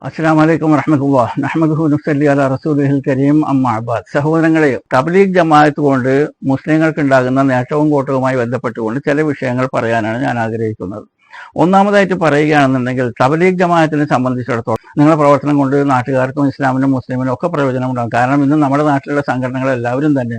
അസ്സലാമു അലൈക്കും വറഹ്മത്തുള്ളാഹി നഹ്മദുഹു വനുസല്ലി അലാ റസൂലിഹിൽ കരീം അമ്മാ ബഅദ്. സഹോദരങ്ങളെ, തബ്ലീഗ് ജമാഅത്ത് കൊണ്ട് മുസ്ലിങ്ങൾക്ക് ഉണ്ടാകുന്ന നേട്ടവും കോട്ടവുമായി ബന്ധപ്പെട്ടുകൊണ്ട് ചില വിഷയങ്ങൾ പറയാനാണ് ഞാൻ ആഗ്രഹിക്കുന്നത്. ഒന്നാമതായിട്ട് പറയുകയാണെന്നുണ്ടെങ്കിൽ, തബ്ലീഗ് ജമാഅത്തിനെ സംബന്ധിച്ചിടത്തോളം നിങ്ങളുടെ പ്രവർത്തനം കൊണ്ട് നാട്ടുകാർക്കും ഇസ്ലാമിനും മുസ്ലിമിനും ഒക്കെ പ്രയോജനമുണ്ടാകും. കാരണം ഇന്ന് നമ്മുടെ നാട്ടിലുള്ള സംഘടനകൾ എല്ലാവരും തന്നെ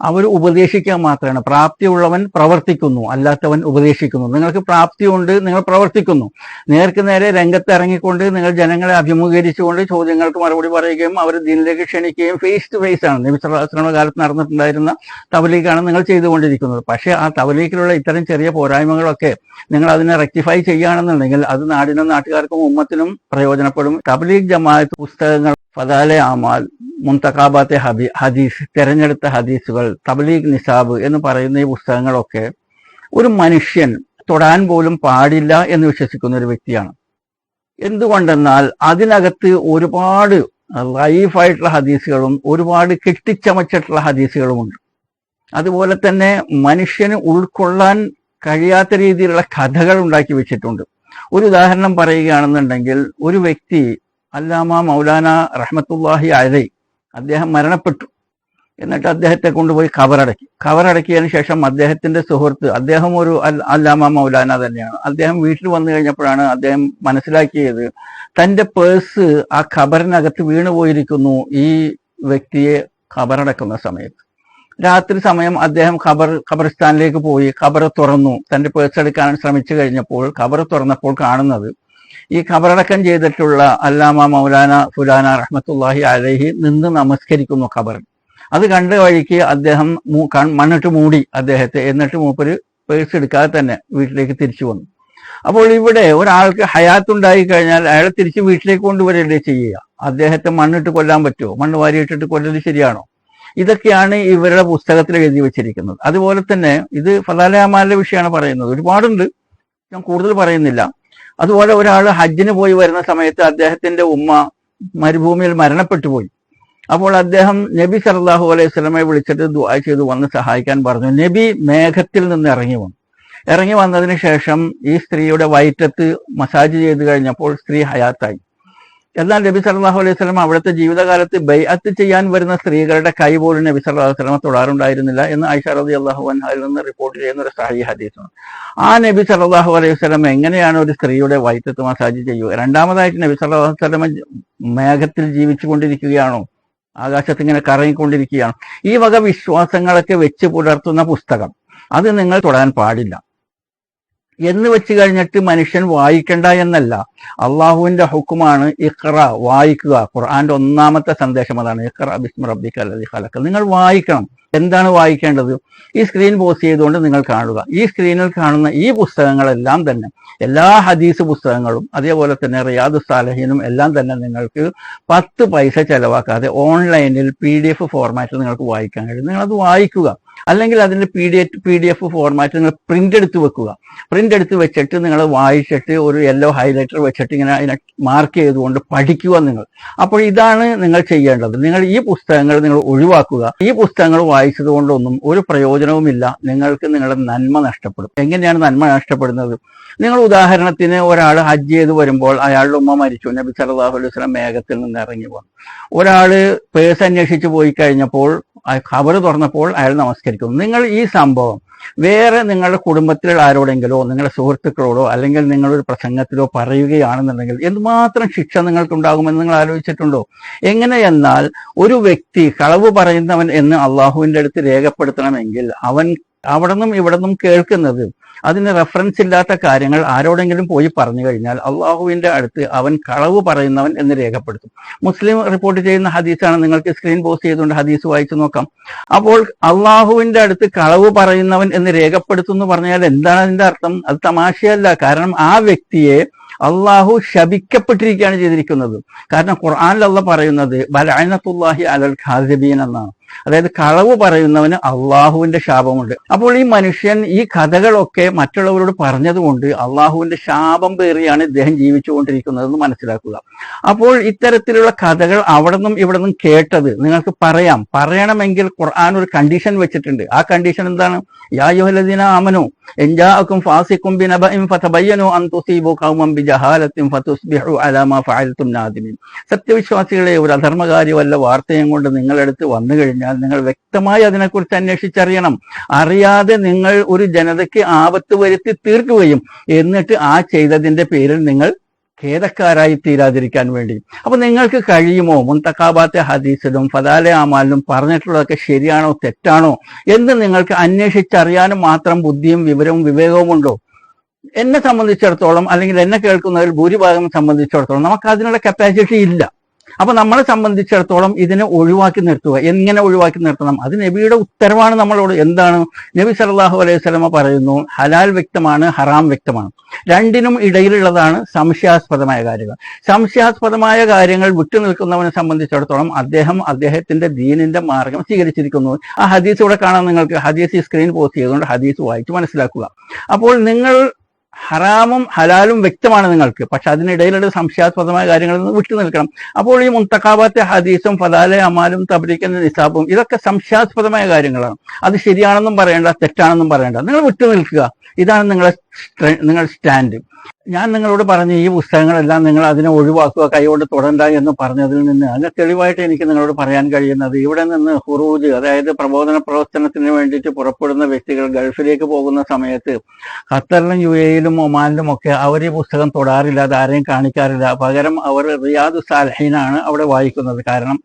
അവർ ഉപദേശിക്കാൻ മാത്രമാണ്. പ്രാപ്തിയുള്ളവൻ പ്രവർത്തിക്കുന്നു, അല്ലാത്തവൻ ഉപദേശിക്കുന്നു. നിങ്ങൾക്ക് പ്രാപ്തിയുണ്ട്, നിങ്ങൾ പ്രവർത്തിക്കുന്നു. നേർക്ക് നേരെ രംഗത്ത് ഇറങ്ങിക്കൊണ്ട് നിങ്ങൾ ജനങ്ങളെ അഭിമുഖീകരിച്ചുകൊണ്ട് ചോദ്യങ്ങൾക്ക് മറുപടി പറയുകയും അവർ ദീനിലേക്ക് ക്ഷണിക്കുകയും ഫേസ് ടു ഫേസ് ആണ് നബി സല്ലല്ലാഹു അലൈഹി വസല്ലം കാലത്ത് നടന്നിട്ടുണ്ടായിരുന്ന തബ്ലീഗാണ് നിങ്ങൾ ചെയ്തുകൊണ്ടിരിക്കുന്നത്. പക്ഷേ ആ തബ്ലീഗിലുള്ള ഇത്തരം ചെറിയ പോരായ്മകളൊക്കെ നിങ്ങൾ അതിനെ റെക്ടിഫൈ ചെയ്യുകയാണെന്നുണ്ടെങ്കിൽ അത് നാടിനും നാട്ടുകാർക്കും ഉമ്മത്തിനും പ്രയോജനപ്പെടും. തബ്ലീഗ് ജമാഅത്ത് പുസ്തകങ്ങൾ, ഫദാലെ അമാൽ, മുന്തഖാബാത്തെ ഹദീസ്, തെരഞ്ഞെടുത്ത ഹദീസുകൾ, തബ്ലീഗ് നിസാബ് എന്ന് പറയുന്ന ഈ പുസ്തകങ്ങളൊക്കെ ഒരു മനുഷ്യൻ തൊടാൻ പോലും പാടില്ല എന്ന് വിശ്വസിക്കുന്ന ഒരു വ്യക്തിയാണ്. എന്തുകൊണ്ടെന്നാൽ അതിനകത്ത് ഒരുപാട് ലൈഫായിട്ടുള്ള ഹദീസുകളും ഒരുപാട് കെട്ടിച്ചമച്ചിട്ടുള്ള ഹദീസുകളുമുണ്ട്. അതുപോലെ തന്നെ മനുഷ്യന് ഉൾക്കൊള്ളാൻ കഴിയാത്ത രീതിയിലുള്ള കഥകൾ ഉണ്ടാക്കി വെച്ചിട്ടുണ്ട്. ഒരു ഉദാഹരണം പറയുകയാണെന്നുണ്ടെങ്കിൽ, ഒരു വ്യക്തി അല്ലാമ മൗലാന റഹ്മത്തുള്ളാഹി അലൈഹി അദ്ദേഹം മരണപ്പെട്ടു. എന്നിട്ട് അദ്ദേഹത്തെ കൊണ്ടുപോയി കബറടക്കിയതിനു ശേഷം അദ്ദേഹത്തിന്റെ സുഹൃത്ത്, അദ്ദേഹം ഒരു അല്ലാമ മൗലാന തന്നെയാണ്, അദ്ദേഹം വീട്ടിൽ വന്നു കഴിഞ്ഞപ്പോഴാണ് അദ്ദേഹം മനസ്സിലാക്കിയത് തന്റെ പേഴ്സ് ആ ഖബറിനകത്ത് വീണുപോയിരിക്കുന്നു. ഈ വ്യക്തിയെ ഖബറടക്കുന്ന സമയത്ത് രാത്രി സമയം അദ്ദേഹം ഖബർസ്ഥാനിലേക്ക് പോയി ഖബർ തുറന്നു. തന്റെ പേഴ്സ് എടുക്കാൻ ശ്രമിച്ചു കഴിഞ്ഞപ്പോൾ ഖബർ തുറന്നപ്പോൾ കാണുന്നത് ഈ ഖബറടക്കം ചെയ്തിട്ടുള്ള അല്ലാമ മൗലാന ഫുലാന റഹ്മത്തുള്ളാഹി അലൈഹി നിന്ന് നമസ്കരിക്കുന്നു ഖബറിൽ. അത് കണ്ട വഴിക്ക് അദ്ദേഹം മണ്ണിട്ട് മൂടി അദ്ദേഹത്തെ. എന്നിട്ട് മൂപ്പര് പേഴ്സ് എടുക്കാതെ തന്നെ വീട്ടിലേക്ക് തിരിച്ചു വന്നു. അപ്പോൾ ഇവിടെ ഒരാൾക്ക് ഹയാത്തുണ്ടായി കഴിഞ്ഞാൽ അയാളെ തിരിച്ച് വീട്ടിലേക്ക് കൊണ്ടുവരല്ലേ ചെയ്യുക? അദ്ദേഹത്തെ മണ്ണിട്ട് കൊല്ലാൻ പറ്റുമോ? മണ്ണ് വാരിയിട്ടിട്ട് കൊല്ലൽ ശരിയാണോ? ഇതൊക്കെയാണ് ഇവരുടെ പുസ്തകത്തിൽ എഴുതി വെച്ചിരിക്കുന്നത്. അതുപോലെ തന്നെ ഇത് ഫദാലെ അമാലിന്റെ വിഷയമാണ് പറയുന്നത്. ഒരുപാടുണ്ട്, ഞാൻ കൂടുതൽ പറയുന്നില്ല. അതുപോലെ ഒരാൾ ഹജ്ജിന് പോയി വരുന്ന സമയത്ത് അദ്ദേഹത്തിന്റെ ഉമ്മ മരുഭൂമിയിൽ മരണപ്പെട്ടു പോയി. അപ്പോൾ അദ്ദേഹം നബി സല്ലല്ലാഹു അലൈഹി വസല്ലമയെ വിളിച്ചിട്ട് ദുആ ചെയ്തു വന്ന് സഹായിക്കാൻ പറഞ്ഞു. നബി മേഘത്തിൽ നിന്ന് ഇറങ്ങി വന്നതിന് ശേഷം ഈ സ്ത്രീയുടെ വയറ്റത്ത് മസാജ് ചെയ്ത് കഴിഞ്ഞപ്പോൾ സ്ത്രീ ഹയാത്തായി. എന്നാൽ നബി സല്ലല്ലാഹു അലൈഹി വസല്ലം അവിടുത്തെ ജീവിതകാലത്ത് ബൈഅത്ത് ചെയ്യാൻ വരുന്ന സ്ത്രീകളുടെ കൈ പോലും നബി സല്ലല്ലാഹു അലൈഹി വസല്ലം തൊടാറുണ്ടായിരുന്നില്ല എന്ന് ആയിഷ റളിയല്ലാഹു അൻഹയിൽ നിന്ന് റിപ്പോർട്ട് ചെയ്യുന്ന ഒരു സഹീഹ് ഹദീസാണ്. ആ നബി സല്ലല്ലാഹു അലൈഹി വസല്ലം എങ്ങനെയാണ് ഒരു സ്ത്രീയുടെ വയറ്റത്ത് മസാജ് ചെയ്യുക? രണ്ടാമതായിട്ട് നബി സല്ലല്ലാഹു അലൈഹി വസല്ലം മേഘത്തിൽ ജീവിച്ചു കൊണ്ടിരിക്കുകയാണോ? ആകാശത്ത് ഇങ്ങനെ കറങ്ങിക്കൊണ്ടിരിക്കുകയാണോ? ഈ വക വിശ്വാസങ്ങളൊക്കെ വെച്ച് പുലർത്തുന്ന പുസ്തകം അത് നിങ്ങൾ തൊടാൻ പാടില്ല. എന്ന് വെച്ച് കഴിഞ്ഞിട്ട് മനുഷ്യൻ വായിക്കണ്ട എന്നല്ല, അള്ളാഹുവിന്റെ ഹുക്കുമാണ് ഇഖ്റ, വായിക്കുക. ഖുർആന്റെ ഒന്നാമത്തെ സന്ദേശം അതാണ്, ഇഖ്റ ബിസ്മി റബ്ബിക്കൽ ലദീ ഖലഖ്. നിങ്ങൾ വായിക്കണം. എന്താണ് വായിക്കേണ്ടത്? ഈ സ്ക്രീൻ പോസ് ചെയ്തുകൊണ്ട് നിങ്ങൾ കാണുക. ഈ സ്ക്രീനിൽ കാണുന്ന ഈ പുസ്തകങ്ങളെല്ലാം തന്നെ, എല്ലാ ഹദീസ് പുസ്തകങ്ങളും അതേപോലെ തന്നെ റിയാദു സാലിഹീനും എല്ലാം തന്നെ നിങ്ങൾക്ക് 10 പൈസ ചെലവാക്കാതെ ഓൺലൈനിൽ PDF ഫോർമാറ്റിൽ നിങ്ങൾക്ക് വായിക്കാൻ കഴിയും. നിങ്ങളത് വായിക്കുക. അല്ലെങ്കിൽ അതിന്റെ PDF ഫോർമാറ്റ് നിങ്ങൾ പ്രിന്റ് എടുത്ത് വെക്കുക. പ്രിന്റ് എടുത്ത് വെച്ചിട്ട് നിങ്ങൾ വായിച്ചിട്ട് ഒരു യെല്ലോ ഹൈലൈറ്റർ വെച്ചിട്ട് ഇങ്ങനെ അതിനെ മാർക്ക് ചെയ്തുകൊണ്ട് പഠിക്കുക നിങ്ങൾ. അപ്പോൾ ഇതാണ് നിങ്ങൾ ചെയ്യേണ്ടത്. നിങ്ങൾ ഈ പുസ്തകങ്ങൾ നിങ്ങൾ ഒഴിവാക്കുക. ഈ പുസ്തകങ്ങൾ വായിച്ചത് കൊണ്ടൊന്നും ഒരു പ്രയോജനവുമില്ല. നിങ്ങൾക്ക് നിങ്ങളുടെ നന്മ നഷ്ടപ്പെടും. എങ്ങനെയാണ് നന്മ നഷ്ടപ്പെടുന്നത്? നിങ്ങൾ ഉദാഹരണത്തിന് ഒരാൾ ഹജ്ജ് ചെയ്ത് വരുമ്പോൾ അയാളുടെ ഉമ്മ മരിച്ചു. നബി സല്ലല്ലാഹു അലൈഹി വസല്ലം മേഘത്തിൽ നിന്ന് ഇറങ്ങി വന്നു. ഒരാള് പേഴ്സ് അന്വേഷിച്ച് പോയി കഴിഞ്ഞപ്പോൾ ഖബർ തുറന്നപ്പോൾ അയാൾ നമസ്കരിക്കുന്നു. നിങ്ങൾ ഈ സംഭവം വേറെ നിങ്ങളുടെ കുടുംബത്തിലുള്ള ആരോടെങ്കിലോ നിങ്ങളുടെ സുഹൃത്തുക്കളോടോ അല്ലെങ്കിൽ നിങ്ങളൊരു പ്രസംഗത്തിലോ പറയുകയാണെന്നുണ്ടെങ്കിൽ എന്തുമാത്രം ശിക്ഷ നിങ്ങൾക്കുണ്ടാകുമെന്ന് നിങ്ങൾ ആലോചിച്ചിട്ടുണ്ടോ? എങ്ങനെയെന്നാൽ ഒരു വ്യക്തി കളവ് പറയുന്നവൻ എന്ന് അള്ളാഹുവിന്റെ അടുത്ത് രേഖപ്പെടുത്തണമെങ്കിൽ അവൻ അവിടെ നിന്നും ഇവിടെ നിന്നും കേൾക്കുന്നത് അതിന് റെഫറൻസ് ഇല്ലാത്ത കാര്യങ്ങൾ ആരോടെങ്കിലും പോയി പറഞ്ഞു കഴിഞ്ഞാൽ അള്ളാഹുവിന്റെ അടുത്ത് അവൻ കളവ് പറയുന്നവൻ എന്ന് രേഖപ്പെടുത്തും. മുസ്ലിം റിപ്പോർട്ട് ചെയ്യുന്ന ഹദീസാണ്. നിങ്ങൾക്ക് സ്ക്രീൻ പോസ്റ്റ് ചെയ്തുകൊണ്ട് ഹദീസ് വായിച്ചു നോക്കാം. അപ്പോൾ അള്ളാഹുവിന്റെ അടുത്ത് കളവ് പറയുന്നവൻ എന്ന് രേഖപ്പെടുത്തുന്നു പറഞ്ഞാൽ എന്താണ് അതിന്റെ അർത്ഥം? അത് തമാശയല്ല. കാരണം ആ വ്യക്തിയെ അള്ളാഹു ശപിക്കപ്പെട്ടിരിക്കുകയാണ് ചെയ്തിരിക്കുന്നത്. കാരണം ഖുർആനിൽ അല്ലാഹ് പറയുന്നത് ബലഅനത്തുല്ലാഹി അലൽ ഖാസിബീൻ എന്നാണ്. അതായത് കളവ് പറയുന്നവന് അള്ളാഹുവിന്റെ ശാപമുണ്ട്. അപ്പോൾ ഈ മനുഷ്യൻ ഈ കഥകളൊക്കെ മറ്റുള്ളവരോട് പറഞ്ഞതുകൊണ്ട് അള്ളാഹുവിന്റെ ശാപം പേറിയാണ് ഇദ്ദേഹം ജീവിച്ചുകൊണ്ടിരിക്കുന്നതെന്ന് മനസ്സിലാക്കുക. അപ്പോൾ ഇത്തരത്തിലുള്ള കഥകൾ അവിടെ നിന്നും ഇവിടെ നിന്നും കേട്ടത് നിങ്ങൾക്ക് പറയണമെങ്കിൽ ഖുർആൻ ഒരു കണ്ടീഷൻ വെച്ചിട്ടുണ്ട്. ആ കണ്ടീഷൻ എന്താണ്? യാ അയ്യുഹല്ലദീന ആമനൂ ഇൻ ജാഅകും ഫാസിഖുൻ ബിനബഇൻ ഫതബയ്യനൂ അൻ തുസീബൂ ഖൗമൻ ബിജഹാലത്തിൻ ഫതുസ്ബിഹു അലാ മാ ഫഅൽതും നാദിമീൻ. സത്യവിശ്വാസികളെ, ഒരു അധർമ്മകാരി വല്ല വാർത്തയും കൊണ്ട് നിങ്ങളടുത്ത് വന്നു കഴിഞ്ഞാൽ നിങ്ങൾ വ്യക്തമായി അതിനെക്കുറിച്ച് അന്വേഷിച്ചറിയണം. അറിയാതെ നിങ്ങൾ ഒരു ജനതയ്ക്ക് ആപത്ത് വരുത്തി തീർക്കുകയും എന്നിട്ട് ആ ചെയ്തതിന്റെ പേരിൽ നിങ്ങൾ ഖേദക്കാരായി തീരാതിരിക്കാൻ വേണ്ടി. അപ്പൊ നിങ്ങൾക്ക് കഴിയുമോ മുൻതഖാബാത്തെ ഹദീസിലും ഫദാലെ അമാലിലും പറഞ്ഞിട്ടുള്ളതൊക്കെ ശരിയാണോ തെറ്റാണോ എന്ന് നിങ്ങൾക്ക് അന്വേഷിച്ചറിയാനും മാത്രം ബുദ്ധിയും വിവരവും വിവേകവും ഉണ്ടോ? എന്നെ സംബന്ധിച്ചിടത്തോളം, അല്ലെങ്കിൽ എന്നെ കേൾക്കുന്നതിൽ ഭൂരിഭാഗം സംബന്ധിച്ചിടത്തോളം നമുക്ക് അതിനുള്ള കപ്പാസിറ്റി ഇല്ല. അപ്പൊ നമ്മളെ സംബന്ധിച്ചിടത്തോളം ഇതിനെ ഒഴിവാക്കി നിർത്തുക. എങ്ങനെ ഒഴിവാക്കി നിർത്തണം? അത് നബിയുടെ ഉത്തരവാണ് നമ്മളോട്. എന്താണ് നബി സല്ലല്ലാഹു അലൈഹി വസല്ലമ പറയുന്നു? ഹലാൽ വ്യക്തമാണ്, ഹറാം വ്യക്തമാണ്. രണ്ടിനും ഇടയിലുള്ളതാണ് സംശയാസ്പദമായ കാര്യങ്ങൾ. സംശയാസ്പദമായ കാര്യങ്ങൾ വിട്ടുനിൽക്കുന്നവനെ സംബന്ധിച്ചിടത്തോളം അദ്ദേഹത്തിന്റെ ദീനിന്റെ മാർഗം സ്വീകരിച്ചിരിക്കുന്നു. ആ ഹദീസ് ഇവിടെ കാണാം നിങ്ങൾക്ക്. ഹദീസ് ഈ സ്ക്രീൻ പോസ്റ്റ് ചെയ്തുകൊണ്ട് ഹദീസ് വായിച്ച് മനസ്സിലാക്കുക. അപ്പോൾ നിങ്ങൾ ഹറാമും ഹലാലും വ്യക്തമാണ് നിങ്ങൾക്ക്, പക്ഷെ അതിനിടയിലുള്ള സംശയാസ്പദമായ കാര്യങ്ങളിൽ നിന്ന് വിട്ടു നിൽക്കണം. അപ്പോൾ ഈ മുൻതഖാബാത്തെ ഹദീസും ഫദാലെ അമാലും തബ്രീഖിന്റെ നിസാബും ഇതൊക്കെ സംശയാസ്പദമായ കാര്യങ്ങളാണ്. അത് ശരിയാണെന്നും പറയേണ്ട, തെറ്റാണെന്നും പറയേണ്ട, നിങ്ങൾ വിട്ടു നിൽക്കുക. ഇതാണ് നിങ്ങളുടെ സ്റ്റാൻഡ്. ഞാൻ നിങ്ങളോട് പറഞ്ഞ ഈ പുസ്തകങ്ങളെല്ലാം നിങ്ങൾ അതിനെ ഒഴിവാക്കുക, കൈകൊണ്ട് തൊടണ്ട എന്ന് പറഞ്ഞതിൽ നിന്ന് അതിന് തെളിവായിട്ട് എനിക്ക് നിങ്ങളോട് പറയാൻ കഴിയുന്നത്, ഇവിടെ നിന്ന് ഹുറൂജ്, അതായത് പ്രബോധന പ്രവർത്തനത്തിന് വേണ്ടിയിട്ട് പുറപ്പെടുന്ന വ്യക്തികൾ ഗൾഫിലേക്ക് പോകുന്ന സമയത്ത് ഖത്തറിലും UAE-യിലും ഒമാനിലും ഒക്കെ അവർ ഈ പുസ്തകം തൊടാറില്ല, അത് ആരെയും കാണിക്കാറില്ല. പകരം അവർ റിയാദു സാലിഹീനാണ് അവിടെ വായിക്കുന്നത്. കാരണം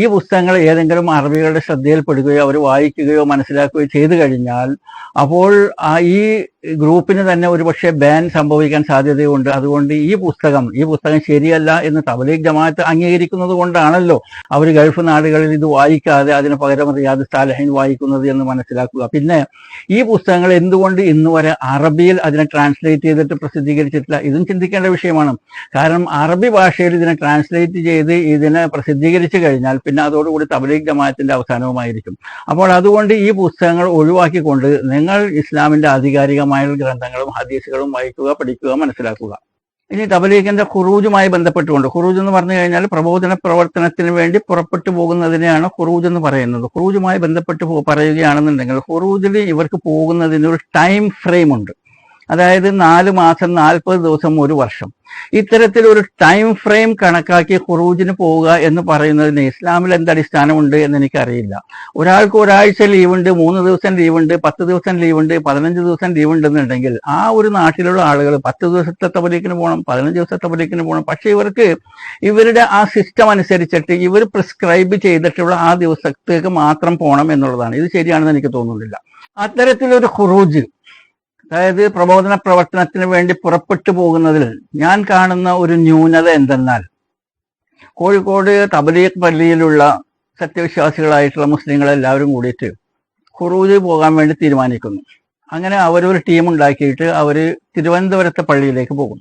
ഈ പുസ്തകങ്ങൾ ഏതെങ്കിലും അറബികളുടെ ശ്രദ്ധയിൽപ്പെടുകയോ അവർ വായിക്കുകയോ മനസ്സിലാക്കുകയോ ചെയ്തു കഴിഞ്ഞാൽ അപ്പോൾ ഈ ഗ്രൂപ്പിന് തന്നെ ഒരുപക്ഷെ ബാൻ സംഭവിക്കാൻ സാധ്യതയുണ്ട്. അതുകൊണ്ട് ഈ പുസ്തകം ശരിയല്ല എന്ന് തബ്ലീഗ് ജമാഅത്ത് അംഗീകരിക്കുന്നത് കൊണ്ടാണല്ലോ അവർ ഗൾഫ് നാടുകളിൽ ഇത് വായിക്കാതെ അതിന് പകരം റിയാദ് സാലിഹീൻ വായിക്കുന്നത് എന്ന് മനസ്സിലാക്കുക. പിന്നെ ഈ പുസ്തകങ്ങൾ എന്തുകൊണ്ട് ഇന്ന് വരെ അറബിയിൽ അതിനെ ട്രാൻസ്ലേറ്റ് ചെയ്തിട്ട് പ്രസിദ്ധീകരിച്ചിട്ടില്ല? ഇതും ചിന്തിക്കേണ്ട വിഷയമാണ്. കാരണം അറബി ഭാഷയിൽ ഇതിനെ ട്രാൻസ്ലേറ്റ് ചെയ്ത് ഇതിനെ പ്രസിദ്ധീകരിച്ചു കഴിഞ്ഞാൽ പിന്നെ അതോടുകൂടി തബ്ലീഗ് ജമാഅത്തിന്റെ അവസാനവുമായിരിക്കും. അപ്പോൾ അതുകൊണ്ട് ഈ പുസ്തകങ്ങൾ ഒഴിവാക്കിക്കൊണ്ട് നിങ്ങൾ ഇസ്ലാമിന്റെ ആധികാരികമായ ഗ്രന്ഥങ്ങളും ഹദീസുകളും വായിക്കുക, പഠിക്കുക, മനസ്സിലാക്കുക. ഇനി തബ്ലീഗിന്റെ ഖുറൂജുമായി ബന്ധപ്പെട്ടുകൊണ്ട്, ഖുറൂജ് എന്ന് പറഞ്ഞു കഴിഞ്ഞാൽ പ്രബോധന പ്രവർത്തനത്തിന് വേണ്ടി പുറപ്പെട്ടു പോകുന്നതിനെയാണ് ഖുറൂജ് എന്ന് പറയുന്നത്. ഖുറൂജുമായി ബന്ധപ്പെട്ട് പറയുകയാണെന്നുണ്ടെങ്കിൽ ഖുറൂജിൽ ഇവർക്ക് പോകുന്നതിന് ഒരു ടൈം ഫ്രെയിം ഉണ്ട്. അതായത് 4 മാസം, 40 ദിവസം, 1 വർഷം, ഇത്തരത്തിലൊരു ടൈം ഫ്രെയിം കണക്കാക്കി ഖുറൂജിന് പോവുക എന്ന് പറയുന്നതിന് ഇസ്ലാമിൽ എന്ത് അടിസ്ഥാനമുണ്ട് എന്ന് എനിക്കറിയില്ല. ഒരാൾക്ക് ഒരാഴ്ച ലീവുണ്ട്, 3 ദിവസം ലീവുണ്ട്, 10 ദിവസം ലീവുണ്ട്, 15 ദിവസം ലീവ് ഉണ്ടെന്നുണ്ടെങ്കിൽ ആ ഒരു നാട്ടിലുള്ള ആളുകൾ 10 ദിവസത്തെ തബ്ലീഗിന് പോകണം, 15 ദിവസത്തെ തബ്ലീഗിന് പോകണം. പക്ഷെ ഇവരുടെ ആ സിസ്റ്റം അനുസരിച്ചിട്ട് ഇവർ പ്രിസ്ക്രൈബ് ചെയ്തിട്ടുള്ള ആ ദിവസത്തേക്ക് മാത്രം പോകണം എന്നുള്ളതാണ്. ഇത് ശരിയാണെന്ന് എനിക്ക് തോന്നുന്നില്ല. അത്തരത്തിലൊരു ഖുറൂജ്, അതായത് പ്രബോധന പ്രവർത്തനത്തിന് വേണ്ടി പുറപ്പെട്ടു പോകുന്നതിൽ ഞാൻ കാണുന്ന ഒരു ന്യൂനത എന്തെന്നാൽ, കോഴിക്കോട് തബ്ലീഗ് പള്ളിയിലുള്ള സത്യവിശ്വാസികളായിട്ടുള്ള മുസ്ലിങ്ങളെല്ലാവരും കൂടിയിട്ട് ഖുറൂജ് പോകാൻ വേണ്ടി തീരുമാനിക്കുന്നു. അങ്ങനെ അവരൊരു ടീം ഉണ്ടാക്കിയിട്ട് അവർ തിരുവനന്തപുരത്തെ പള്ളിയിലേക്ക് പോകും,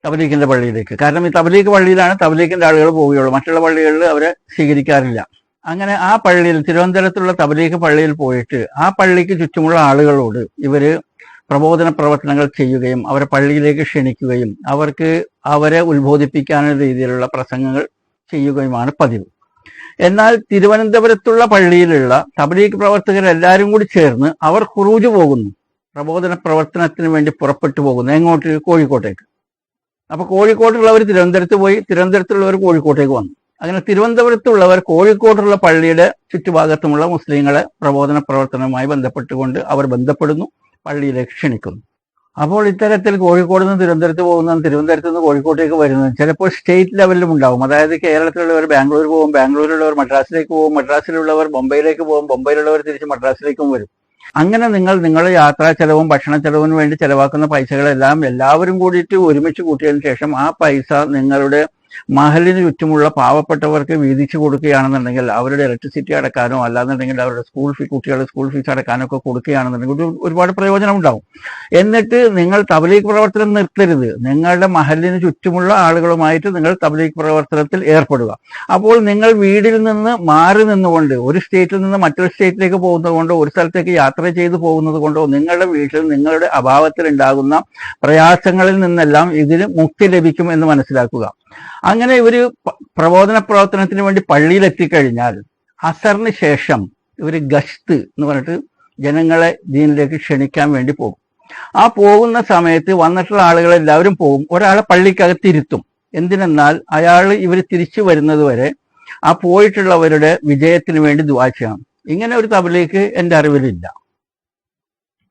തബ്ലീഗിന്റെ പള്ളിയിലേക്ക്. കാരണം ഈ തബ്ലീഗ് പള്ളിയിലാണ് തബ്ലീഗിന്റെ ആളുകൾ പോവുകയുള്ളൂ, മറ്റുള്ള പള്ളികളിൽ അവരെ സ്വീകരിക്കാറില്ല. അങ്ങനെ ആ പള്ളിയിൽ, തിരുവനന്തപുരത്തുള്ള തബ്ലീഗ് പള്ളിയിൽ പോയിട്ട് ആ പള്ളിക്ക് ചുറ്റുമുള്ള ആളുകളോട് ഇവര് പ്രബോധന പ്രവർത്തനങ്ങൾ ചെയ്യുകയും അവരെ പള്ളിയിലേക്ക് ക്ഷണിക്കുകയും അവരെ ഉത്ബോധിപ്പിക്കാനുള്ള രീതിയിലുള്ള പ്രസംഗങ്ങൾ ചെയ്യുകയുമാണ് പതിവ്. എന്നാൽ തിരുവനന്തപുരത്തുള്ള പള്ളിയിലുള്ള തബ്ലീഗ് പ്രവർത്തകരെല്ലാവരും കൂടി ചേർന്ന് അവർ ഖുറൂജ് പോകുന്നു, പ്രബോധന പ്രവർത്തനത്തിന് വേണ്ടി പുറപ്പെട്ടു പോകുന്നു. എങ്ങോട്ട്? കോഴിക്കോട്ടേക്ക്. അപ്പൊ കോഴിക്കോട്ടുള്ളവർ തിരുവനന്തപുരത്ത് പോയി, തിരുവനന്തപുരത്തുള്ളവർ കോഴിക്കോട്ടേക്ക് വന്നു. അങ്ങനെ തിരുവനന്തപുരത്തുള്ളവർ കോഴിക്കോട്ടുള്ള പള്ളിയുടെ ചുറ്റുഭാഗത്തുമുള്ള മുസ്ലിങ്ങളെ പ്രബോധന പ്രവർത്തനവുമായി ബന്ധപ്പെട്ടുകൊണ്ട് അവർ ബന്ധപ്പെടുന്നു, പള്ളിയിലേക്ക് ക്ഷണിക്കുന്നു. അപ്പോൾ ഇത്തരത്തിൽ കോഴിക്കോട് നിന്ന് തിരുവനന്തപുരത്ത് പോകുന്നതും തിരുവനന്തപുരത്ത് നിന്ന് കോഴിക്കോട്ടേക്ക് വരുന്നതും ചിലപ്പോൾ സ്റ്റേറ്റ് ലെവലിലും ഉണ്ടാവും. അതായത് കേരളത്തിലുള്ളവർ ബാംഗ്ലൂർ പോകും, ബാംഗ്ലൂരിലുള്ളവർ മദ്രാസിലേക്ക് പോകും, മദ്രാസിലുള്ളവർ ബൊംബെയിലേക്ക് പോകും, ബൊംബെയിലുള്ളവർ തിരിച്ച് മദ്രാസിലേക്കും വരും. അങ്ങനെ നിങ്ങളുടെ യാത്രാ ചെലവും ഭക്ഷണ ചെലവിന് വേണ്ടി ചെലവാക്കുന്ന പൈസകളെല്ലാം എല്ലാവരും കൂടിയിട്ട് ഒരുമിച്ച് കൂട്ടിയതിനു ശേഷം ആ പൈസ നിങ്ങളുടെ മഹലിന് ചുറ്റുമുള്ള പാവപ്പെട്ടവർക്ക് വീതിച്ചു കൊടുക്കുകയാണെന്നുണ്ടെങ്കിൽ അവരുടെ ഇലക്ട്രിസിറ്റി അടക്കാനോ അല്ലാന്നുണ്ടെങ്കിൽ അവരുടെ കുട്ടികളുടെ സ്കൂൾ ഫീസ് അടക്കാനോ ഒക്കെ കൊടുക്കുകയാണെന്നുണ്ടെങ്കിൽ ഒരുപാട് പ്രയോജനം ഉണ്ടാവും. എന്നിട്ട് നിങ്ങൾ തബ്ലീഗ് പ്രവർത്തനം നിർത്തരുത്. നിങ്ങളുടെ മഹലിന് ചുറ്റുമുള്ള ആളുകളുമായിട്ട് നിങ്ങൾ തബ്ലീഗ് പ്രവർത്തനത്തിൽ ഏർപ്പെടുക. അപ്പോൾ നിങ്ങൾ വീടിൽ നിന്ന് മാറി നിന്നുകൊണ്ട് ഒരു സ്റ്റേറ്റിൽ നിന്ന് മറ്റൊരു സ്റ്റേറ്റിലേക്ക് പോകുന്നത് കൊണ്ടോ ഒരു സ്ഥലത്തേക്ക് യാത്ര ചെയ്തു പോകുന്നത് കൊണ്ടോ നിങ്ങളുടെ വീട്ടിൽ നിങ്ങളുടെ അഭാവത്തിൽ ഉണ്ടാകുന്ന പ്രയാസങ്ങളിൽ നിന്നെല്ലാം ഇതിന് മുക്തി ലഭിക്കും എന്ന് മനസ്സിലാക്കുക. അങ്ങനെ ഇവര് പ്രബോധന പ്രവർത്തനത്തിന് വേണ്ടി പള്ളിയിൽ എത്തിക്കഴിഞ്ഞാൽ അസറിന് ശേഷം ഇവര് ഗസ്ത് എന്ന് പറഞ്ഞിട്ട് ജനങ്ങളെ ദീനിലേക്ക് ക്ഷണിക്കാൻ വേണ്ടി പോകും. ആ പോകുന്ന സമയത്ത് വന്നിട്ടുള്ള ആളുകളെല്ലാവരും പോകും. ഒരാളെ പള്ളിക്കകത്തിരുത്തും. എന്തിനെന്നാൽ അയാൾ ഇവർ തിരിച്ചു വരുന്നത് വരെ ആ പോയിട്ടുള്ളവരുടെ വിജയത്തിന് വേണ്ടി ദുആ ചെയ്യണം. ഇങ്ങനെ ഒരു തബ്ലീഗ് എൻ്റെ അറിവിലില്ല.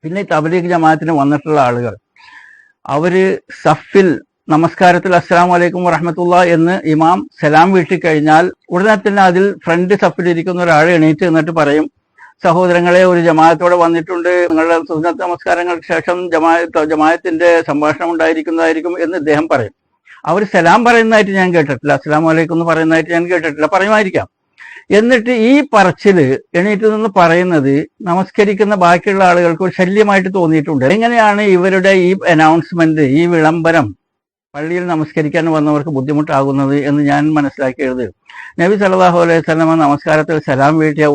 പിന്നെ ഈ തബ്ലീഗ് ജമാഅത്തിന് വന്നിട്ടുള്ള ആളുകൾ അവര് സഫിൽ നമസ്കാരത്തിൽ അസ്സലാമു അലൈക്കും വറഹ്മത്തുള്ളാഹി എന്ന് ഇമാം സലാം വീട്ടി കഴിഞ്ഞാൽ ഉടനെ തന്നെ അതിൽ ഫ്രണ്ട് സഫിൽ ഇരിക്കുന്ന ഒരാൾ എണീറ്റ് എന്നിട്ട് പറയും, സഹോദരങ്ങളെ, ഒരു ജമാഅത്തോടെ വന്നിട്ടുണ്ട്, നിങ്ങളുടെ സുന്നത്ത് നമസ്കാരങ്ങൾക്ക് ശേഷം ജമാഅത്തിന്റെ സംഭാഷണം ഉണ്ടായിരിക്കുന്നതായിരിക്കും എന്ന് ഇദ്ദേഹം പറയും. അവർ സലാം പറയുന്നതായിട്ട് ഞാൻ കേട്ടിട്ടില്ല, അസ്സലാമു അലൈക്കും എന്ന് പറയുന്നതായിട്ട് ഞാൻ കേട്ടിട്ടില്ല, പറയുമായിരിക്കാം. എന്നിട്ട് ഈ പറച്ചില് എണീറ്റ് നിന്ന് പറയുന്നത് നമസ്കരിക്കുന്ന ബാക്കിയുള്ള ആളുകൾക്ക് ഒരു ശല്യമായിട്ട് തോന്നിയിട്ടുണ്ട്. എങ്ങനെയാണ് ഇവരുടെ ഈ അനൗൺസ്മെന്റ്, ഈ വിളംബരം പള്ളിയിൽ നമസ്കരിക്കാൻ വന്നവർക്ക് ബുദ്ധിമുട്ടാകുന്നത് എന്ന് ഞാൻ മനസ്സിലാക്കിയത്, നബി സല്ലല്ലാഹു അലൈഹി വസല്ലമ നമസ്കാരത്തിൽ സലാം വീട്ടിയ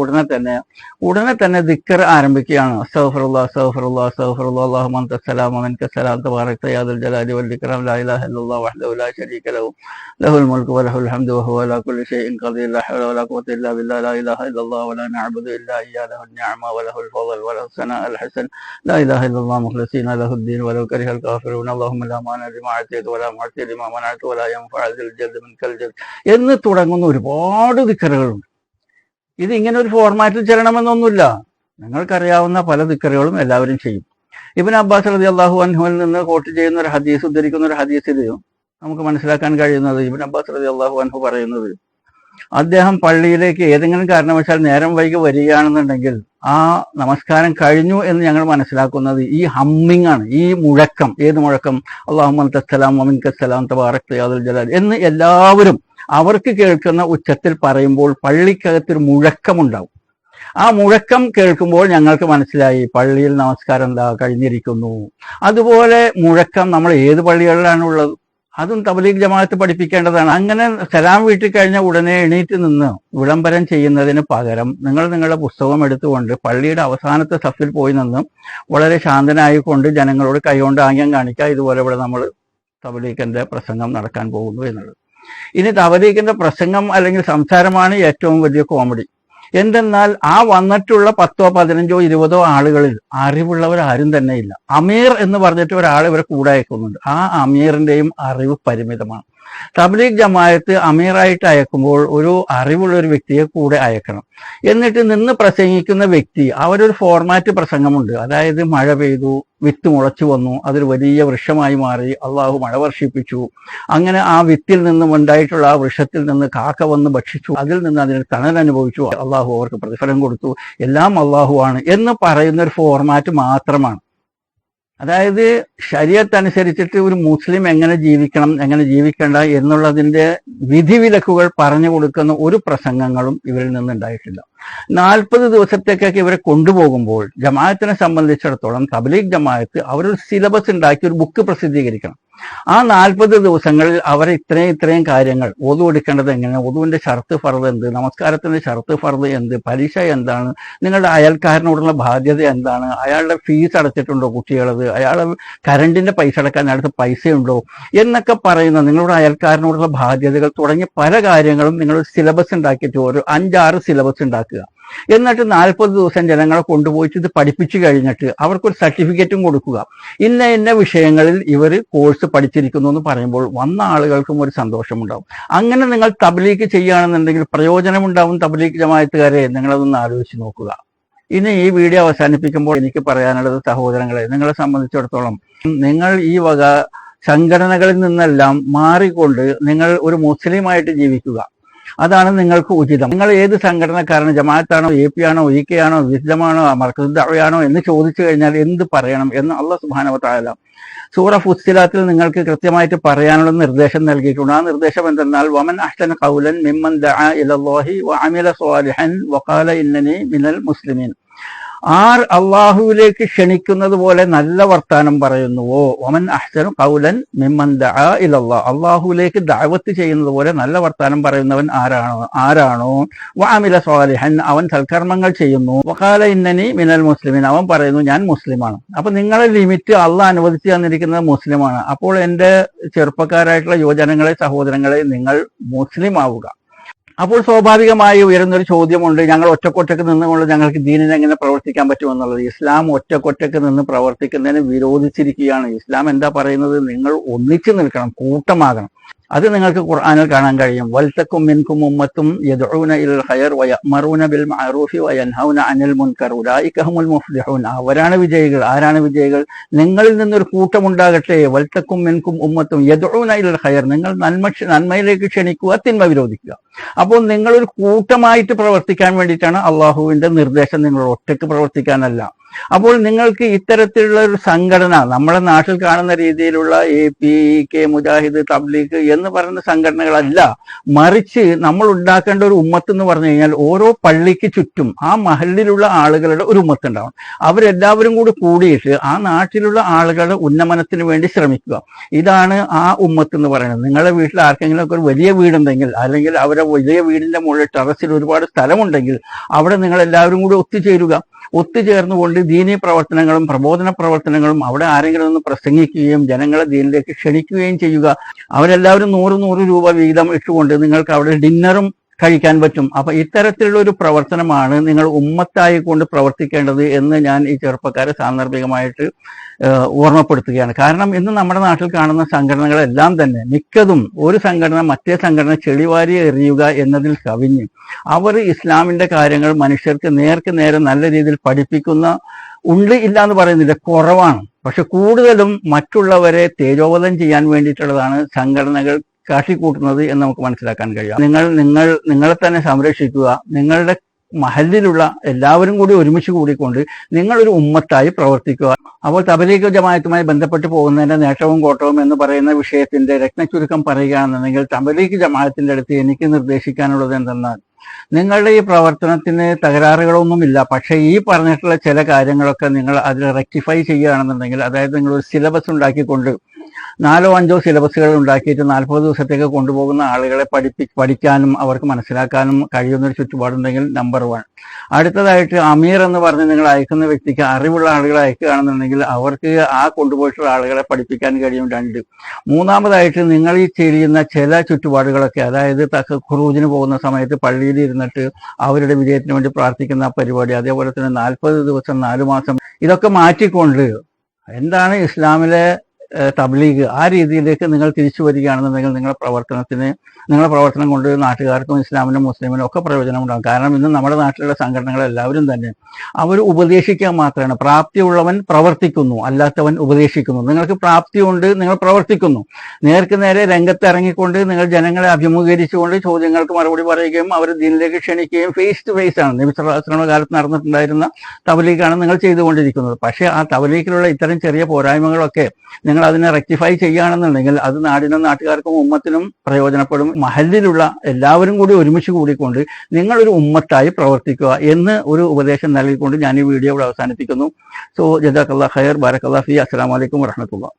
ഉടനെ തന്നെ ദിക്ർ ആരംഭിക്കുകയാണ്. അസ്തഗ്ഫിറുല്ലാഹ് അസ്തഗ്ഫിറുല്ലാഹ് അസ്തഗ്ഫിറുല്ലാഹ് അല്ലാഹുമ്മ അൻത സലാം വമിൻക സലാം തബാറക്ത യാ ദുൽ ജലാലി വൽ ഇക്റാം ലാ ഇലാഹ ഇല്ലല്ലാഹ് വഹ്ദഹു ലാ ശരീക ലഹു ലഹുൽ മുൽക്കു വലഹുൽ ഹംദു വഹുവ അലാ കുല്ലി ഷൈഇൻ ഖദീർ ലാ ഹൗല വലാ ഖുവത ഇല്ലാ ബില്ലാഹ് ലാ ഇലാഹ ഇല്ലല്ലാഹ് വലാ നഅ്ബുദു ഇല്ലാ ഇയ്യാഹു ലഹുൻ നിഅമ വലഹുൽ ഫളൽ വലഹുസ് സനാഉൽ ഹസൻ ലാ ഇലാഹ ഇല്ലല്ലാഹ് മുഖ്ലിസീന ലഹുദ്ദീൻ വലൗ കരിഹൽ കാഫിറൂൻ അല്ലാഹുമ്മ ലാ മാനിഅ ലിമാ അഅതൈത വലാ മുഅ്തി ലിമാ മനഅത വലാ യൻഫഉ ദിൽ ജദ്ദി മിൻകൽ ജദ്ദ് എന്ന് തുടങ്ങുന്ന ഒരുപാട് ദിക്റുകളുണ്ട്. ഇത് ഇങ്ങനെ ഒരു ഫോർമാറ്റിൽ ചെല്ലണമെന്നൊന്നുമില്ല. നിങ്ങൾക്കറിയാവുന്ന പല ദിക്റുകളും എല്ലാവരും ചെയ്യും. ഇബ്നു അബ്ബാസ് റളിയല്ലാഹു അൻഹുവിൽ നിന്ന് കോട്ട് ചെയ്യുന്ന ഒരു ഹദീസ്, ഉദ്ധരിക്കുന്ന ഒരു ഹദീസിൽ നമുക്ക് മനസ്സിലാക്കാൻ കഴിയുന്നത്, ഇബ്നു അബ്ബാസ് റളിയല്ലാഹു അൻഹു പറയുന്നത്, അദ്ദേഹം പള്ളിയിലേക്ക് ഏതെങ്കിലും കാരണവശാൽ നേരം വൈകി വരികയാണെന്നുണ്ടെങ്കിൽ ആ നമസ്കാരം കഴിഞ്ഞു എന്ന് ഞങ്ങൾ മനസ്സിലാക്കുന്നത് ഈ ഹമ്മിങ് ആണ്, ഈ മുഴക്കം. ഏത് മുഴക്കം? അല്ലാഹുമ്മ അൻത സലാം വമിൻക സലാം തബാറക്ത യാ ദുൽ ജലാൽ എന്ന് എല്ലാവരും അവർക്ക് കേൾക്കുന്ന ഉച്ചത്തിൽ പറയുമ്പോൾ പള്ളിക്കകത്തൊരു മുഴക്കമുണ്ടാവും. ആ മുഴക്കം കേൾക്കുമ്പോൾ ഞങ്ങൾക്ക് മനസ്സിലായി പള്ളിയിൽ നമസ്കാരം കഴിഞ്ഞിരിക്കുന്നു. അതുപോലെ മുഴക്കം നമ്മൾ ഏത് പള്ളികളിലാണ് ഉള്ളത്? അതും തബ്ലീഗ് ജമാഅത്ത് പഠിപ്പിക്കേണ്ടതാണ്. അങ്ങനെ സലാം വീട്ടിൽ കഴിഞ്ഞ ഉടനെ എണീറ്റ് നിന്ന് വിളംബരം ചെയ്യുന്നതിന് പകരം നിങ്ങൾ നിങ്ങളുടെ പുസ്തകം എടുത്തുകൊണ്ട് പള്ളിയുടെ അവസാനത്തെ സഫിൽ പോയി നിന്ന് വളരെ ശാന്തനായിക്കൊണ്ട് ജനങ്ങളോട് കൈകൊണ്ട് ആംഗ്യം കാണിക്കുക, ഇതുപോലെ ഇവിടെ നമ്മൾ തബ്ലീഗിന്റെ പ്രസംഗം നടക്കാൻ പോകുന്നു എന്നുള്ളത്. ഇനി തബ്ലീഗിന്റെ പ്രസംഗം അല്ലെങ്കിൽ സംസാരമാണ് ഏറ്റവും വലിയ കോമഡി. എന്തെന്നാൽ ആ വന്നിട്ടുള്ള 10, 15, 20 ആളുകളിൽ അറിവുള്ളവർ ആരും തന്നെ ഇല്ല. അമീർ എന്ന് പറഞ്ഞിട്ട് ഒരാൾ ഇവരെ കൂടെ അയക്കുന്നുണ്ട്. ആ അമീറിന്റെയും അറിവ് പരിമിതമാണ്. തബ്ലീഗ് ജമാഅത്ത് അമീറായിട്ട് അയക്കുമ്പോൾ ഒരു അറിവുള്ള ഒരു വ്യക്തിയെ കൂടെ അയക്കണം. എന്നിട്ട് നിന്ന് പ്രസംഗിക്കുന്ന വ്യക്തി അവരൊരു ഫോർമാറ്റ് പ്രസംഗമുണ്ട്. അതായത് മഴ പെയ്തു, വിത്ത് മുളച്ചു വന്നു, അതൊരു വലിയ വൃക്ഷമായി മാറി, അള്ളാഹു മഴ വർഷിപ്പിച്ചു, അങ്ങനെ ആ വിത്തിൽ നിന്നും ഉണ്ടായിട്ടുള്ള ആ വൃക്ഷത്തിൽ നിന്ന് കാക്ക വന്ന് ഭക്ഷിച്ചു, അതിൽ നിന്ന് അതിന് തണൽ അനുഭവിച്ചു, അള്ളാഹു അവർക്ക് പ്രതിഫലം കൊടുത്തു, എല്ലാം അള്ളാഹു ആണ് എന്ന് പറയുന്ന ഒരു ഫോർമാറ്റ് മാത്രമാണ്. അതായത് ശരീഅത്ത് അനുസരിച്ചിട്ട് ഒരു മുസ്ലിം എങ്ങനെ ജീവിക്കണം, എങ്ങനെ ജീവിക്കേണ്ട എന്നുള്ളതിന്റെ വിധിവിലക്കുകൾ പറഞ്ഞു കൊടുക്കുന്ന ഒരു പ്രസംഗങ്ങളും ഇവരിൽ നിന്നുണ്ടായിട്ടില്ല. 40 ദിവസത്തേക്കൊക്കെ ഇവരെ കൊണ്ടുപോകുമ്പോൾ ജമാഅത്തിനെ സംബന്ധിച്ചിടത്തോളം തബ്ലീഗ് ജമാഅത്ത് അവരൊരു സിലബസ് ഉണ്ടാക്കി ഒരു ബുക്ക് പ്രസിദ്ധീകരിക്കണം. ആ 40 ദിവസങ്ങളിൽ അവർ ഇത്രയും കാര്യങ്ങൾ, ഒതു എടുക്കേണ്ടത് എങ്ങനെ, ഒതുവിന്റെ ഷർത്ത് ഫർദ് എന്ത്, നമസ്കാരത്തിന്റെ ഷർത്ത് ഫർദ് എന്ത്, പലിശ എന്താണ്, നിങ്ങളുടെ അയൽക്കാരനോടുള്ള ബാധ്യത എന്താണ്, അയാളുടെ ഫീസ് അടച്ചിട്ടുണ്ടോ കുട്ടികളത്, അയാൾ കറണ്ടിന്റെ പൈസ അടക്കാൻ അടുത്ത് പൈസയുണ്ടോ എന്നൊക്കെ പറയുന്ന നിങ്ങളുടെ അയൽക്കാരനോടുള്ള ബാധ്യതകൾ തുടങ്ങിയ പല കാര്യങ്ങളും നിങ്ങൾ സിലബസ് ഉണ്ടാക്കിയിട്ട് ഒരു 5-6 സിലബസ് ഉണ്ടാക്കുക. എന്നിട്ട് 40 ദിവസം ജനങ്ങളെ കൊണ്ടുപോയിട്ട് ഇത് പഠിപ്പിച്ചു കഴിഞ്ഞിട്ട് അവർക്കൊരു സർട്ടിഫിക്കറ്റും കൊടുക്കുക. ഇന്ന വിഷയങ്ങളിൽ ഇവർ കോഴ്സ് പഠിച്ചിരിക്കുന്നു എന്ന് പറയുമ്പോൾ വന്ന ആളുകൾക്കും ഒരു സന്തോഷമുണ്ടാവും. അങ്ങനെ നിങ്ങൾ തബ്ലീഗ് ചെയ്യുകയാണെന്നുണ്ടെങ്കിൽ പ്രയോജനമുണ്ടാവും. തബ്ലീഗ് ജമാഅത്തുകാരെ, നിങ്ങളതൊന്ന് ആലോചിച്ച് നോക്കുക. ഇനി ഈ വീഡിയോ അവസാനിപ്പിക്കുമ്പോൾ എനിക്ക് പറയാനുള്ളത്, സഹോദരങ്ങളെ, നിങ്ങളെ സംബന്ധിച്ചിടത്തോളം നിങ്ങൾ ഈ വക സംഘടനകളിൽ നിന്നെല്ലാം മാറിക്കൊണ്ട് നിങ്ങൾ ഒരു മുസ്ലിമായിട്ട് ജീവിക്കുക. അതാണ് നിങ്ങൾക്ക് ഉചിതം. നിങ്ങൾ ഏത് സംഘടനക്കാരാണ്, ജമാഅത്താണോ, AP ആണോ, EK ആണോ, വിസ്ഡമാണോ, മർകസ് ദഅവയാണോ എന്ന് ചോദിച്ചു കഴിഞ്ഞാൽ എന്ത് പറയണം എന്ന് അല്ലാഹു സുബ്ഹാനഹു വ തആല സൂറ ഫുസ്സിലാത്തിൽ നിങ്ങൾക്ക് കൃത്യമായിട്ട് പറയാനുള്ള നിർദ്ദേശം നൽകിയിട്ടുണ്ട്. ആ നിർദ്ദേശം എന്തെന്നാൽ വമൻ അഹ്സന ഖൗലൻ മിമ്മൻ ദഅ ഇലല്ലാഹി വഅമില സ്വാലിഹൻ വഖാല ഇന്നനി മിനൽ മുസ്ലിമീൻ. ആർ അള്ളാഹുവിലേക്ക് ക്ഷണിക്കുന്നത് പോലെ നല്ല വർത്താനം പറയുന്നുവോ, വമൻ അഹ്സനു ഖൗലൻ മിമ്മൻ ദഅ ഇലല്ലാഹ്, അള്ളാഹുവിലേക്ക് ദഅവത്ത് ചെയ്യുന്നത് പോലെ നല്ല വർത്താനം പറയുന്നവൻ ആരാണോ വഅമില സ്വാലിഹൻ, അവൻ സൽക്കർമ്മങ്ങൾ ചെയ്യുന്നു, വഖാല ഇന്നനി മിനൽ മുസ്ലിമീൻ, അവൻ പറയുന്നു ഞാൻ മുസ്ലിമാണ്. അപ്പൊ നിങ്ങളെ ലിമിറ്റ് അള്ളാഹ് അനുവദിച്ചു തന്നിരിക്കുന്നത് മുസ്ലിമാണ്. അപ്പോൾ എൻ്റെ ചെറുപ്പക്കാരായിട്ടുള്ള യുവജനങ്ങളെ, സഹോദരങ്ങളെ, നിങ്ങൾ മുസ്ലിം ആവുക. അപ്പോൾ സ്വാഭാവികമായി ഉയരുന്നൊരു ചോദ്യമുണ്ട്, ഞങ്ങൾ ഒറ്റക്കൊറ്റക്ക് നിന്നുകൊണ്ട് ഞങ്ങൾക്ക് ദീനിനെ എങ്ങനെ പ്രവർത്തിക്കാൻ പറ്റുമെന്നുള്ളത്. ഇസ്ലാം ഒറ്റക്കൊറ്റക്ക് നിന്ന് പ്രവർത്തിക്കുന്നതിന് വിരോധിച്ചിരിക്കുകയാണ്. ഇസ്ലാം എന്താ പറയുന്നത്? നിങ്ങൾ ഒന്നിച്ചു നിൽക്കണം, കൂട്ടമാകണം. അത് നിങ്ങൾക്ക് ഖുർആനിൽ കാണാൻ കഴിയും. വൽതക്കും മിൻകും ഉമ്മത്തും യദ്ഊന ഇലൽ ഖൈർ വയഅ്മറൂന ബിൽ മഅറൂഫി വയൻഹൗന അനിൽ മുൻകർ ഉലൈക ഹുമുൽ മുഫ്ലിഹൂൻ. അവരാണ് വിജയികൾ. ആരാണ് വിജയികൾ? നിങ്ങളിൽ നിന്നൊരു കൂട്ടമുണ്ടാകട്ടെ. വൽതക്കും മിൻകും ഉമ്മത്തും യദ്ഊന ഇലൽ ഖൈർ, നിങ്ങൾ നന്മയിലേക്ക് ക്ഷണിക്കുക, തിന്മ വിരോധിക്കുക. അപ്പോൾ നിങ്ങളൊരു കൂട്ടമായിട്ട് പ്രവർത്തിക്കാൻ വേണ്ടിയിട്ടാണ് അള്ളാഹുവിന്റെ നിർദ്ദേശം, നിങ്ങൾ ഒറ്റയ്ക്ക് പ്രവർത്തിക്കാനല്ല. അപ്പോൾ നിങ്ങൾക്ക് ഇത്തരത്തിലുള്ള ഒരു സംഘടന, നമ്മുടെ നാട്ടിൽ കാണുന്ന രീതിയിലുള്ള AP, EK, മുജാഹിദ്, തബ്ലീഗ് എന്ന് പറയുന്ന സംഘടനകളല്ല, മറിച്ച് നമ്മൾ ഉണ്ടാക്കേണ്ട ഒരു ഉമ്മത്ത് എന്ന് പറഞ്ഞു കഴിഞ്ഞാൽ ഓരോ പള്ളിക്ക് ചുറ്റും ആ മഹല്ലിലുള്ള ആളുകളുടെ ഒരു ഉമ്മത്ത് ഉണ്ടാവണം. അവരെല്ലാവരും കൂടി കൂടിയിട്ട് ആ നാട്ടിലുള്ള ആളുകളുടെ ഉന്നമനത്തിന് വേണ്ടി ശ്രമിക്കുക. ഇതാണ് ആ ഉമ്മത്ത് എന്ന് പറയുന്നത്. നിങ്ങളുടെ വീട്ടിൽ ആർക്കെങ്കിലും ഒക്കെ ഒരു വലിയ വീടുണ്ടെങ്കിൽ, അല്ലെങ്കിൽ അവരുടെ വലിയ വീടിന്റെ മുകളിൽ ടെറസിൽ ഒരുപാട് സ്ഥലമുണ്ടെങ്കിൽ അവിടെ നിങ്ങൾ എല്ലാവരും കൂടി ഒത്തുചേർന്നുകൊണ്ട് ദീനീ പ്രവർത്തനങ്ങളും പ്രബോധന പ്രവർത്തനങ്ങളും അവിടെ ആരെങ്കിലും ഒന്ന് പ്രസംഗിക്കുകയും ജനങ്ങളെ ദീനിലേക്ക് ക്ഷണിക്കുകയും ചെയ്യുക. അവരെല്ലാവരും 100 രൂപ വീതം ഇട്ടുകൊണ്ട് നിങ്ങൾക്ക് അവിടെ ഡിന്നറും കഴിക്കാൻ പറ്റും. അപ്പൊ ഇത്തരത്തിലുള്ള ഒരു പ്രവർത്തനമാണ് നിങ്ങൾ ഉമ്മത്തായി കൊണ്ട് പ്രവർത്തിക്കേണ്ടത് എന്ന് ഞാൻ ഈ ചെറുപ്പക്കാരെ സാന്ദർഭികമായിട്ട് ഓർമ്മപ്പെടുത്തുകയാണ്. കാരണം ഇന്ന് നമ്മുടെ നാട്ടിൽ കാണുന്ന സംഘടനകളെല്ലാം തന്നെ മിക്കതും ഒരു സംഘടന മറ്റേ സംഘടന ചെളിവാരി എറിയുക എന്നതിൽ കവിഞ്ഞ് അവർ ഇസ്ലാമിന്റെ കാര്യങ്ങൾ മനുഷ്യർക്ക് നേർക്ക് നേരെ നല്ല രീതിയിൽ പഠിപ്പിക്കുന്ന ഇല്ല എന്ന് പറയുന്നില്ല, കുറവാണ്. പക്ഷെ കൂടുതലും മറ്റുള്ളവരെ തേജോവധം ചെയ്യാൻ വേണ്ടിയിട്ടുള്ളതാണ് സംഘടനകൾ കാട്ടിക്കൂട്ടുന്നത് എന്ന് നമുക്ക് മനസ്സിലാക്കാൻ കഴിയും. നിങ്ങളെ തന്നെ സംരക്ഷിക്കുക. നിങ്ങളുടെ മഹല്ലിലുള്ള എല്ലാവരും കൂടി ഒരുമിച്ച് കൂടിക്കൊണ്ട് നിങ്ങളൊരു ഉമ്മത്തായി പ്രവർത്തിക്കുക. അപ്പോൾ തബ്ലീഗ് ജമാഅത്തുമായി ബന്ധപ്പെട്ട് പോകുന്നതിന്റെ നേട്ടവും കോട്ടവും എന്ന് പറയുന്ന വിഷയത്തിന്റെ രത്നചുരുക്കം പറയുകയാണെന്നുണ്ടെങ്കിൽ, തബ്ലീഗ് ജമാഅത്തിന്റെ അടുത്ത് എനിക്ക് നിർദ്ദേശിക്കാനുള്ളത് എന്തെന്നാൽ, നിങ്ങളുടെ ഈ പ്രവർത്തനത്തിന് തകരാറുകളൊന്നുമില്ല. പക്ഷേ ഈ പറഞ്ഞിട്ടുള്ള ചില കാര്യങ്ങളൊക്കെ നിങ്ങൾ അതിൽ റെക്ടിഫൈ ചെയ്യുകയാണെന്നുണ്ടെങ്കിൽ, അതായത് നിങ്ങളൊരു സിലബസ് ഉണ്ടാക്കിക്കൊണ്ട് 4 or 5 സിലബസുകൾ ഉണ്ടാക്കിയിട്ട് 40 ദിവസത്തേക്ക് കൊണ്ടുപോകുന്ന ആളുകളെ പഠിക്കാനും അവർക്ക് മനസ്സിലാക്കാനും കഴിയുന്ന ഒരു ചുറ്റുപാടുണ്ടെങ്കിൽ നമ്പർ 1. അടുത്തതായിട്ട് അമീർ എന്ന് പറഞ്ഞ് നിങ്ങൾ അയക്കുന്ന വ്യക്തിക്ക് അറിവുള്ള ആളുകളെ അയക്കുകയാണെന്നുണ്ടെങ്കിൽ അവർക്ക് ആ കൊണ്ടുപോയിട്ടുള്ള ആളുകളെ പഠിപ്പിക്കാൻ കഴിയും 2. മൂന്നാമതായിട്ട് നിങ്ങൾ ഈ ചെയ്യുന്ന ചില ചുറ്റുപാടുകളൊക്കെ, അതായത് ഖുറൂജിന് പോകുന്ന സമയത്ത് പള്ളിയിൽ ഇരുന്നിട്ട് അവരുടെ വിജയത്തിന് വേണ്ടി പ്രാർത്ഥിക്കുന്ന പരിപാടി, അതേപോലെ തന്നെ 40 ദിവസം 4 മാസം, ഇതൊക്കെ മാറ്റിക്കൊണ്ട് എന്താണ് ഇസ്ലാമിലെ തബ്ലീഗ്, ആ രീതിയിലേക്ക് നിങ്ങൾ തിരിച്ചു വരികയാണെന്നുണ്ടെങ്കിൽ നിങ്ങളുടെ പ്രവർത്തനം കൊണ്ട് നാട്ടുകാർക്കും ഇസ്ലാമിനും മുസ്ലിമിനും ഒക്കെ പ്രയോജനം ഉണ്ടാകും. കാരണം ഇന്ന് നമ്മുടെ നാട്ടിലുള്ള സംഘടനകളെല്ലാവരും തന്നെ അവർ ഉപദേശിക്കാൻ മാത്രമാണ്. പ്രാപ്തിയുള്ളവൻ പ്രവർത്തിക്കുന്നു, അല്ലാത്തവൻ ഉപദേശിക്കുന്നു. നിങ്ങൾക്ക് പ്രാപ്തിയുണ്ട്, നിങ്ങൾ പ്രവർത്തിക്കുന്നു. നേർക്ക് നേരെ രംഗത്ത് ഇറങ്ങിക്കൊണ്ട് നിങ്ങൾ ജനങ്ങളെ അഭിമുഖീകരിച്ചുകൊണ്ട് ചോദ്യങ്ങൾക്ക് മറുപടി പറയുകയും അവരെ ദീനിലേക്ക് ക്ഷണിക്കുകയും ഫേസ് ടു ഫേസ് ആണ്. നബി സല്ലല്ലാഹു അലൈഹി വസല്ലം കാലത്ത് നടന്നിട്ടുണ്ടായിരുന്ന തബ്ലീഗാണ് നിങ്ങൾ ചെയ്തുകൊണ്ടിരിക്കുന്നത്. പക്ഷേ ആ തബ്ലീഗിലുള്ള ഇത്തരം ചെറിയ പോരായ്മകളൊക്കെ നിങ്ങൾ അതിനെ റെക്ടിഫൈ ചെയ്യുകയാണെന്നുണ്ടെങ്കിൽ അത് നാടിനും നാട്ടുകാർക്കും ഉമ്മത്തിനും പ്രയോജനപ്പെടും. മഹല്ലിലുള്ള എല്ലാവരും കൂടി ഒരുമിച്ച് കൂടിക്കൊണ്ട് നിങ്ങളൊരു ഉമ്മത്തായി പ്രവർത്തിക്കുക എന്ന് ഒരു ഉപദേശം നൽകിക്കൊണ്ട് ഞാൻ ഈ വീഡിയോ ഇവിടെ അവസാനിപ്പിക്കുന്നു. സോ ജസാക്കല്ലാഹു ഖൈർ, ബാറക്കല്ലാഹു ഫീ. അസ്സലാമു അലൈക്കും വറഹ്മത്തുള്ളാഹി.